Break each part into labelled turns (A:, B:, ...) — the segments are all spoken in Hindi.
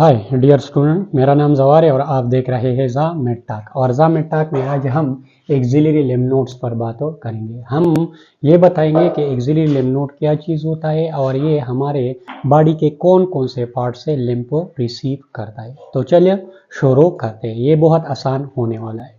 A: हाय डियर स्टूडेंट, मेरा नाम जवार है और आप देख रहे हैं जा मेडटाक। और जा मेडटाक में आज हम एक्सिलरी लिम्फ नोड्स पर बात करेंगे। हम ये बताएंगे कि एक्सिलरी लिम्फ नोड क्या चीज़ होता है और ये हमारे बॉडी के कौन कौन से पार्ट से लिम्फ रिसीव करता है। तो चलिए शुरू करते हैं, ये बहुत आसान होने वाला है।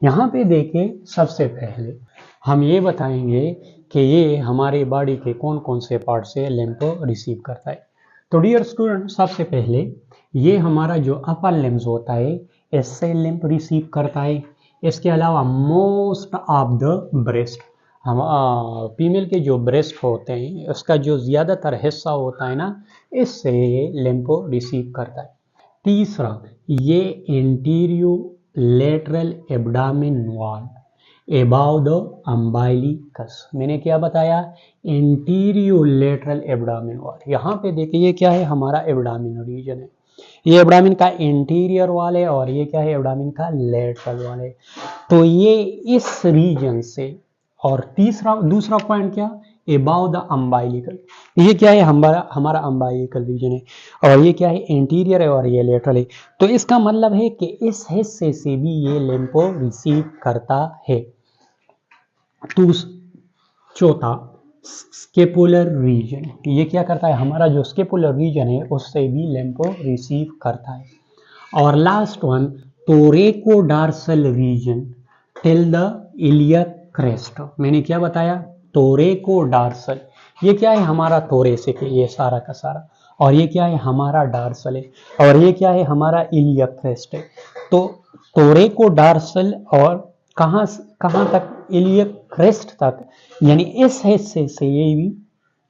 A: यहाँ पे देखिए, सबसे पहले हम ये बताएंगे कि ये हमारे बॉडी के कौन कौन से पार्ट से लिम्फ रिसीव करता है। तो डियर स्टूडेंट, सबसे पहले ये हमारा जो अपर लिम्स होता है इससे लिम्फ रिसीव करता है। इसके अलावा मोस्ट ऑफ द ब्रेस्ट, हम फीमेल के जो ब्रेस्ट होते हैं उसका जो ज़्यादातर हिस्सा होता है ना, इससे ये लिम्फ रिसीव करता है। तीसरा, ये anterior lateral abdominal wall above the umbilicus. मैंने क्या बताया? Anterior lateral abdominal wall. यहाँ पे देखिए, ये क्या है? हमारा एब्डामिन रीजन है। ये एब्डामिन का इंटीरियर वाल है और ये क्या है? एब्डामिन का लेटरल वाल है। तो ये इस रीजन से, और दूसरा पॉइंट क्या? एबाव द अम्बाइलिकल। ये क्या है? हमारा अम्बाइलिकल रीजन है और ये क्या है? इंटीरियर है और ये लेटरल है। तो इसका मतलब है कि इस हिस्से से भी ये लिम्फ रिसीव करता है। तो चौथा, स्केपुलर रीजन। ये क्या करता है? हमारा जो स्केपुलर रीजन है उससे भी लिम्फ रिसीव करता है। और last one, thoracodorsal region till the iliac crest. मैंने क्या बताया? थोरैकोडॉर्सल। ये क्या है? हमारा थोरेसिक है, ये सारा का सारा। और ये क्या है? हमारा डार्सल है। और ये क्या है? हमारा इलियक क्रेस्ट है। तो थोरैकोडॉर्सल और कहाँ कहाँ तक? इलियक क्रेस्ट तक, यानी इस हिस्से से ये भी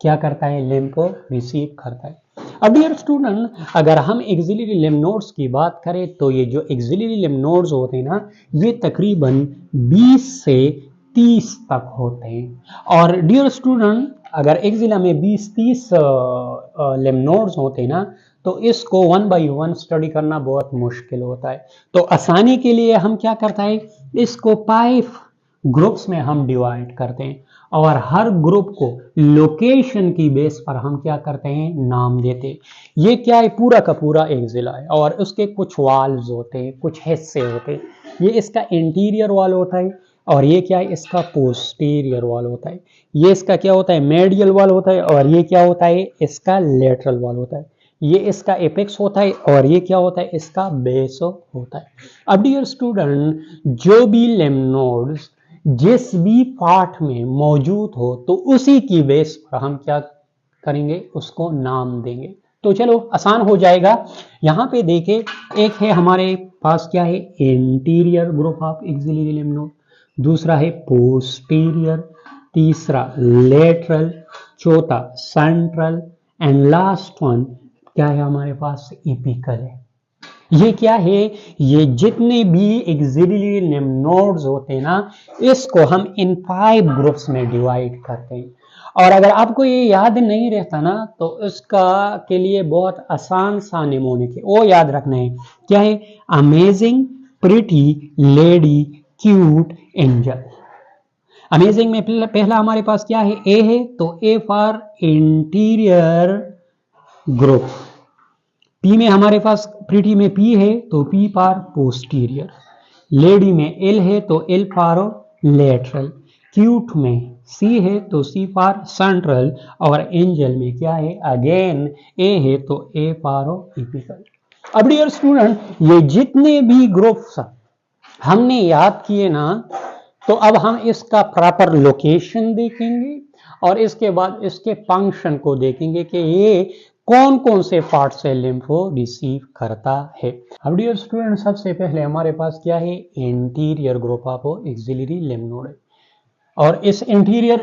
A: क्या करता है? लिम्फ रिसीव करता है। अब डियर स्टूडेंट, अगर हम एक्सिलरी लिम्फ नोड्स की बात करें तो ये जो एक्सिलरी लिम्फ नोड्स होते हैं ना, ये तकरीबन 20 से 30 तक होते हैं। और डियर स्टूडेंट, अगर एक्सिला में 20-30 लिम्फ नोड्स होते हैं ना, तो इसको 1 बाई 1 स्टडी करना बहुत मुश्किल होता है। तो आसानी के लिए हम क्या करते हैं? इसको 5 ग्रुप्स में हम डिवाइड करते हैं और हर ग्रुप को लोकेशन की बेस पर हम क्या करते हैं? नाम देते हैं। ये क्या है? पूरा का पूरा एक्सिला है और उसके कुछ वाल्व्स होते हैं, कुछ हिस्से होते हैं। ये इसका इंटीरियर वाल होता है और ये क्या है? इसका पोस्टीरियर वाल होता है। ये इसका क्या होता है? मेडियल वाल होता है। और ये क्या होता है? इसका लेटरल वाल होता है। ये इसका एपेक्स होता है और ये क्या होता है? इसका बेस होता है। अब डियर स्टूडेंट, जो भी लिम्फ नोड्स जिस भी पार्ट में मौजूद हो तो उसी की बेस पर हम क्या करेंगे? उसको नाम देंगे। तो चलो आसान हो जाएगा। यहाँ पे देखें, एक है हमारे पास क्या है? Interior group of axillary lymph node, दूसरा है पोस्टीरियर, तीसरा लेटरल, चौथा सेंट्रल एंड लास्ट वन क्या है हमारे पास? एपिकल है। ये क्या है? ये जितने भी एक्सिलरी लिम्फ नोड्स होते हैं ना, इसको हम इन 5 ग्रुप्स में डिवाइड करते हैं। और अगर आपको ये याद नहीं रहता ना, तो इसका के लिए बहुत आसान सा निमोनिक है, वो याद रखना है। क्या है? Amazing, pretty, lady, cute, angel. Amazing में पहला हमारे पास क्या है? ए है, तो A for interior group. P में हमारे पास, प्रिटी में पी है तो पी फॉर पोस्टीरियर। लेडी में एल है तो एल फॉर लेटरल। क्यूट में सी है तो सी फॉर सेंट्रल। और एंजल में क्या है? अगेन ए है तो ए फॉर एपिकल। अब डियर स्टूडेंट, ये जितने भी ग्रुप्स हमने याद किए ना, तो अब हम इसका प्रॉपर लोकेशन देखेंगे और इसके बाद इसके फंक्शन को देखेंगे कि ये कौन कौन से पार्ट से लिम्फ रिसीव करता है। अब डियर स्टूडेंट, सबसे पहले हमारे पास क्या है? Interior group of axillary lymph node है। और इस इंटीरियर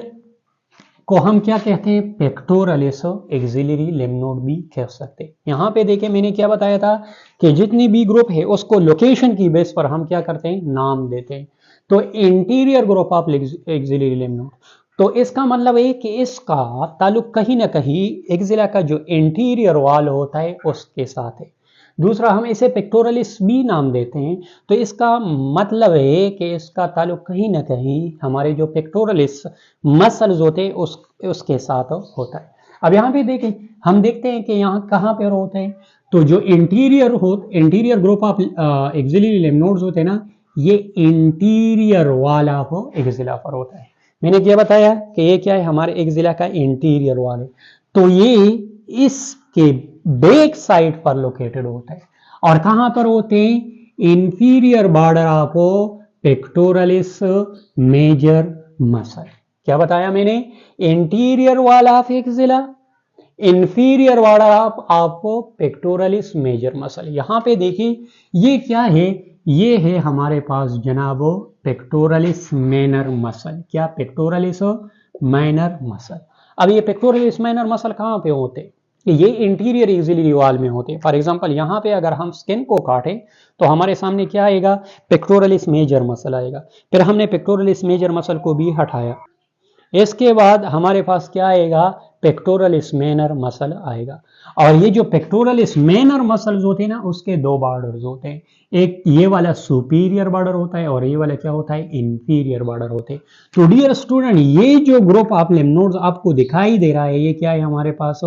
A: को हम क्या कहते हैं? पेक्टोरलिस एक्सिलरी लिम्फ नोड भी कह सकते हैं। यहाँ पे देखिए, मैंने क्या बताया था कि जितनी भी ग्रुप है उसको लोकेशन की बेस पर हम क्या करते हैं? नाम देते हैं। तो interior group of axillary lymph node, तो इसका मतलब है कि इसका ताल्लुक कहीं ना कहीं एक्सिला का जो इंटीरियर वॉल होता है उसके साथ है। दूसरा, हम इसे पेक्टोरलिस भी नाम देते हैं। तो इसका मतलब है कि इसका ताल्लुक कहीं ना कहीं हमारे जो पेक्टोरलिस मसल्स होते हैं उसके साथ होता है। अब यहाँ पे देखें, हम देखते हैं कि यहाँ कहाँ पर होते हैं? तो जो interior group of axillary lymph nodes होते हैं ना, ये इंटीरियर वाल ऑफ एक्सिला पर होता है। मैंने क्या बताया कि ये क्या है, हमारे एक्सिला का इंटीरियर वाल है, तो ये इसके बैक साइड पर लोकेटेड होता है। और कहां पर होते हैं, inferior border of pectoralis major muscle. क्या बताया मैंने, interior wall of axilla, inferior border of pectoralis major muscle. यहां पे देखिए ये क्या है, ये है हमारे पास जनाबो पेक्टोरलिस मेनर मसल। क्या, पेक्टोरलिस माइनर मसल। अब ये पेक्टोरलिस माइनर मसल कहां पे होते हैं, ये इंटीरियर एक्सिलरी वॉल में होते हैं। फॉर एग्जांपल यहां पे अगर हम स्किन को काटें तो हमारे सामने क्या आएगा, पेक्टोरलिस मेजर मसल आएगा। फिर हमने पेक्टोरलिस मेजर मसल को भी हटाया, इसके बाद हमारे पास क्या आएगा, पेक्टोरलिस मेनर मसल आएगा। और ये जो पेक्टोरलिस मेनर मसल्स होते हैं ना, उसके दो बॉर्डर्स होते हैं, एक ये वाला सुपीरियर बॉर्डर होता है और ये वाला क्या होता है, इंफीरियर बॉर्डर होते हैं। तो डियर स्टूडेंट, ये जो ग्रुप ऑफ लिम्फ नोड्स आपको दिखाई दे रहा है, ये क्या है हमारे पास,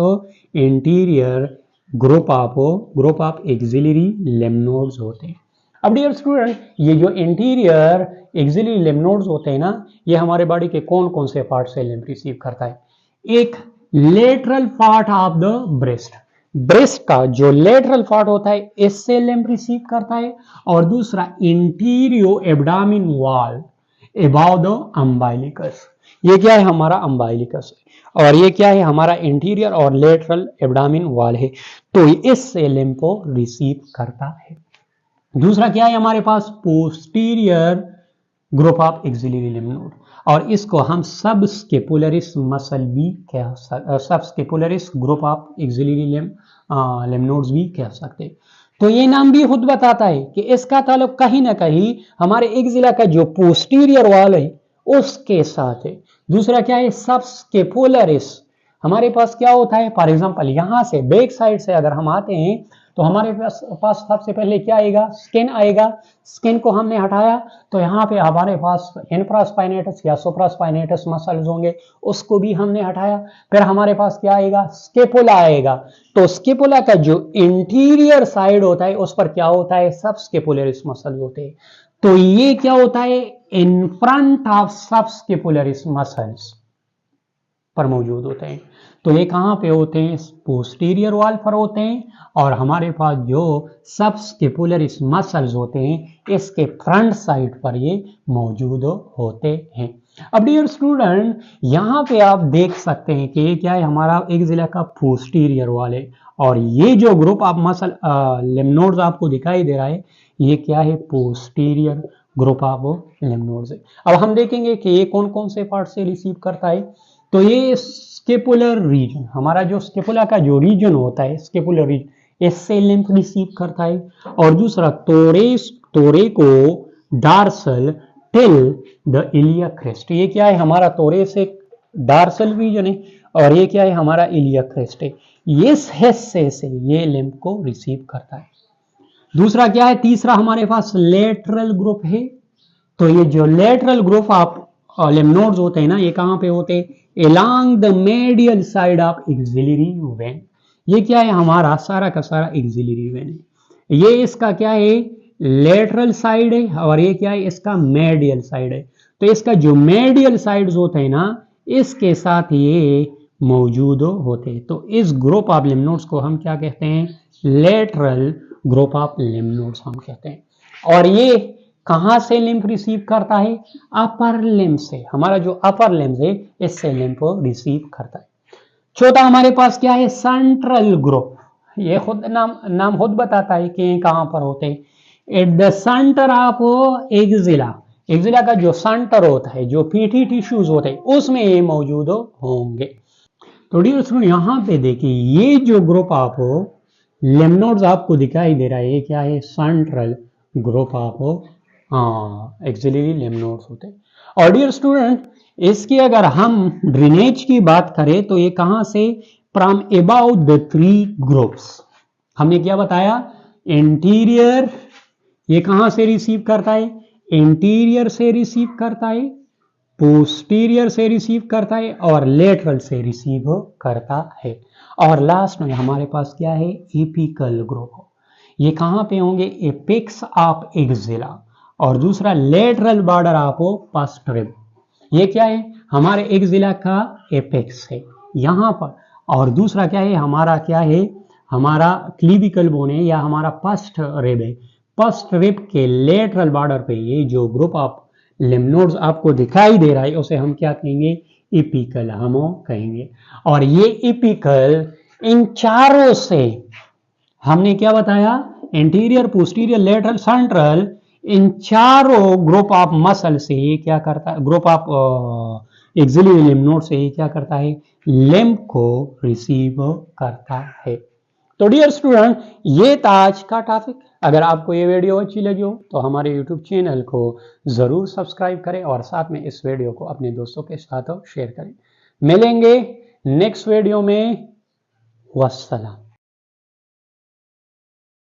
A: anterior group of axillary lymph nodes होते हैं। अब डियर स्टूडेंट, ये जो इंटीरियर एक्सिलरी लिम्फ नोड्स होते हैं ना, ये हमारे बॉडी के कौन कौन से पार्ट से लिम्फ रिसीव करता है। एक lateral part of the breast, breast का जो लेटरल पार्ट होता है इससे लिम्फ रिसीव करता है। और दूसरा इंटीरियो एब्डामिन वॉल अबाउट द अम्बाइलिकस, ये क्या है हमारा अम्बाइलिकस है, और ये क्या है हमारा इंटीरियर और लेटरल एब्डामिन वॉल है, तो इससे लिम्फ को रिसीव करता है। दूसरा क्या है हमारे पास, posterior group of axillary lymph node, और इसको हम सबस्केपुलरिस मसल भी कह सकते, subscapularis group of axillary lymph nodes भी कह सकते हैं। तो ये नाम भी खुद बताता है कि इसका ताल्लुक कहीं ना कहीं हमारे एक्सिला का जो पोस्टीरियर वॉल है उसके साथ है। दूसरा क्या है, सबस्केपुलरिस, हमारे पास क्या होता है, फॉर एग्जांपल यहां से बैक साइड से अगर हम आते हैं तो हमारे पास सबसे पहले क्या आएगा, स्किन आएगा। स्किन को हमने हटाया तो यहाँ पे हमारे पास इंफ्रास्पाइनेटस या सुप्रास्पाइनेटस मसल्स होंगे, उसको भी हमने हटाया। फिर हमारे पास क्या आएगा, स्केपुला आएगा। तो स्केपुला का जो इंटीरियर साइड होता है उस पर क्या होता है, सब स्केपुलरिस मसल्स होते हैं। तो ये क्या होता है, इन फ्रंट ऑफ सब स्केपुलरिस मसल्स पर मौजूद होते हैं। तो ये कहां पे होते हैं, पोस्टीरियर वॉल पर होते हैं, और हमारे पास जो सबस्केपुलरिस मसल्स होते हैं इसके फ्रंट साइड पर ये मौजूद होते हैं। अब डियर स्टूडेंट, यहाँ पे आप देख सकते हैं कि ये क्या है, हमारा एक्सिला का पोस्टीरियर वॉल है, और ये जो group of muscle lymph nodes आपको दिखाई दे रहा है, ये क्या है, posterior group of lymph nodes है। अब हम देखेंगे कि ये कौन कौन से पार्ट से रिसीव करता है। तो ये स्केपुलर रीजन, हमारा जो स्केपुला का जो रीजन होता है, स्केपुलर रीजन, इससे लिम्फ रिसीव करता है। और दूसरा तोरे को dorsal till the Iliya crest, ये क्या है हमारा तोरे से डार्सल रीजन है, और ये क्या है हमारा इलिया क्रेस्ट है, इस हिस्से से ये लिम्फ को रिसीव करता है। दूसरा क्या है, तीसरा हमारे पास लेटरल ग्रुप है। तो ये जो lateral group of lymph nodes होते हैं ना, ये कहां पे होते हैं, along the medial side of axillary vein। ये क्या है, हमारा सारा का सारा एक्सिलरी वेन है। ये इसका क्या है, लेटरल साइड है, और ये क्या है, इसका मेडियल साइड है। तो इसका जो मेडियल साइड्स होते हैं ना, इसके साथ ये मौजूद होते हैं। तो इस ग्रुप ऑफ लिम्फ नोड्स को हम क्या कहते हैं, lateral group of lymph nodes हम कहते हैं। और ये कहां से लिम्फ रिसीव करता है, अपर लिम्फ से, हमारा जो अपर लिम्फ है इससे लिम्फ रिसीव करता है। चौथा हमारे पास क्या है, सेंट्रल ग्रुप, ये खुद नाम खुद बताता है कि कहां पर होते हैं, at the centre of axilla, axilla का जो सेंटर होता है, जो पीठी टिश्यूज होते हैं उसमें ये मौजूद होंगे। तो डियर स्टूडेंट, यहाँ पे देखिए ये जो ग्रुप ऑफ लिम्फ नोड्स आपको दिखाई दे रहा है, ये क्या है, central group of axillary lymph nodes होते हैं। और डियर स्टूडेंट, इसकी अगर हम ड्रेनेज की बात करें तो ये कहां से, फ्रॉम अबाउट द 3 ग्रुप्स, हमने क्या बताया, इंटीरियर, ये कहां से रिसीव करता है, इंटीरियर से रिसीव करता है, पोस्टीरियर से रिसीव करता है, और लेटरल से रिसीव करता है। और लास्ट में हमारे पास क्या है, एपिकल ग्रुप। ये कहाँ पे होंगे, एपेक्स ऑफ एक्सिला, और दूसरा lateral border of first rib. ये क्या है, हमारे एक्सिला का एपेक्स है यहाँ पर, और दूसरा क्या है, हमारा क्या है, हमारा क्लीविकल बोन है या हमारा फर्स्ट रिब है। फर्स्ट रिब के लेटरल बॉर्डर पे ये जो ग्रुप ऑफ लिम्फ नोड्स आपको दिखाई दे रहा है उसे हम क्या कहेंगे, एपिकल हम कहेंगे। और ये एपिकल इन चारों से हमने क्या बताया, एंटीरियर, पोस्टीरियर, लेटरल, सेंट्रल, इन चारों ग्रुप ऑफ मसल से ये क्या करता है, group of axillary lymph node से ये क्या करता है, लिम्फ को रिसीव करता है। तो डियर स्टूडेंट, ये था आज का टॉपिक। अगर आपको ये वीडियो अच्छी लगी हो तो हमारे यूट्यूब चैनल को ज़रूर सब्सक्राइब करें और साथ में इस वीडियो को अपने दोस्तों के साथ शेयर करें। मिलेंगे नेक्स्ट वीडियो में। वस्सलाम।